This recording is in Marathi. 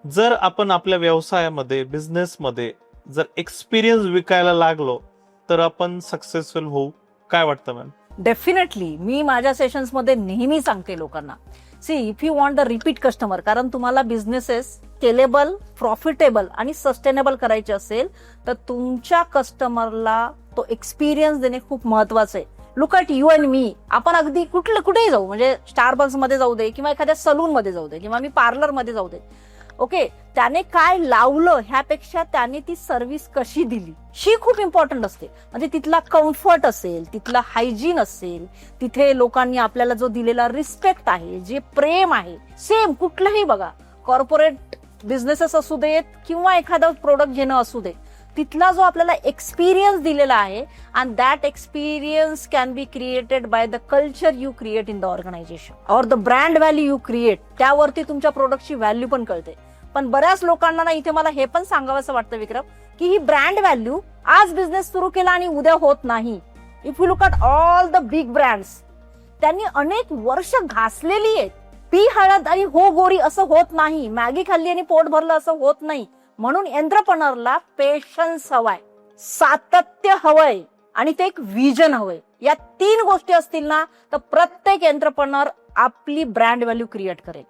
जर आपण आपल्या व्यवसायामध्ये बिझनेसमध्ये जर एक्सपिरियन्स विकायला लागलो तर आपण सक्सेसफुल होऊ, काय वाटतं मॅम? डेफिनेटली मी माझ्या सेशन्समध्ये नेहमी सांगते लोकांना, see if you want the repeat customer, कारण तुम्हाला बिझनेसेस स्केलेबल, प्रॉफिटेबल आणि सस्टेनेबल करायचे असेल तर तुमच्या कस्टमरला तो एक्सपिरियन्स देणे खूप महत्वाचं आहे. लुक ॲट यू अँड मी. आपण अगदी कुठेही जाऊ, म्हणजे स्टारबक्स मध्ये जाऊ दे किंवा एखाद्या सलून मध्ये जाऊ दे किंवा मी पार्लर मध्ये जाऊ दे, ओके, त्याने काय लावलं ह्यापेक्षा त्याने ती सर्व्हिस कशी दिली ही खूप इम्पॉर्टंट असते. म्हणजे तिथला कम्फर्ट असेल, तिथला हायजीन असेल, तिथे लोकांनी आपल्याला जो दिलेला रिस्पेक्ट आहे, जे प्रेम आहे, सेम कुठलंही बघा, कॉर्पोरेट बिझनेसेस असू देत किंवा एखादं प्रोडक्ट घेणं असू दे, तिथला जो आपल्याला एक्सपिरियन्स दिलेला आहे, and that experience can be created by the culture you create in the organisation और the brand value you create, त्यावरती तुमच्या प्रोडक्टची व्हॅल्यू पण कळते. पण बऱ्याच लोकांना ना इथे मला हे पण सांगावंसं वाटतं विक्रम, की ही ब्रँड व्हॅल्यू आज बिझनेस सुरू केला आणि उद्या होत नाही. If you look at all the big brands, त्यांनी अनेक वर्ष घासलेली आहेत. पी हळद आणि हो गोरी असं होत नाही, मॅगी खाल्ली आणि पोट भरलं असं होत नाही. म्हणून एंटरप्रेनरला पेशन्स हवाय, सातत्य हवंय आणि ते एक विजन हवंय. या 3 गोष्टी असतील ना तर प्रत्येक एंटरप्रेनर आपली ब्रँड व्हॅल्यू क्रिएट करेल.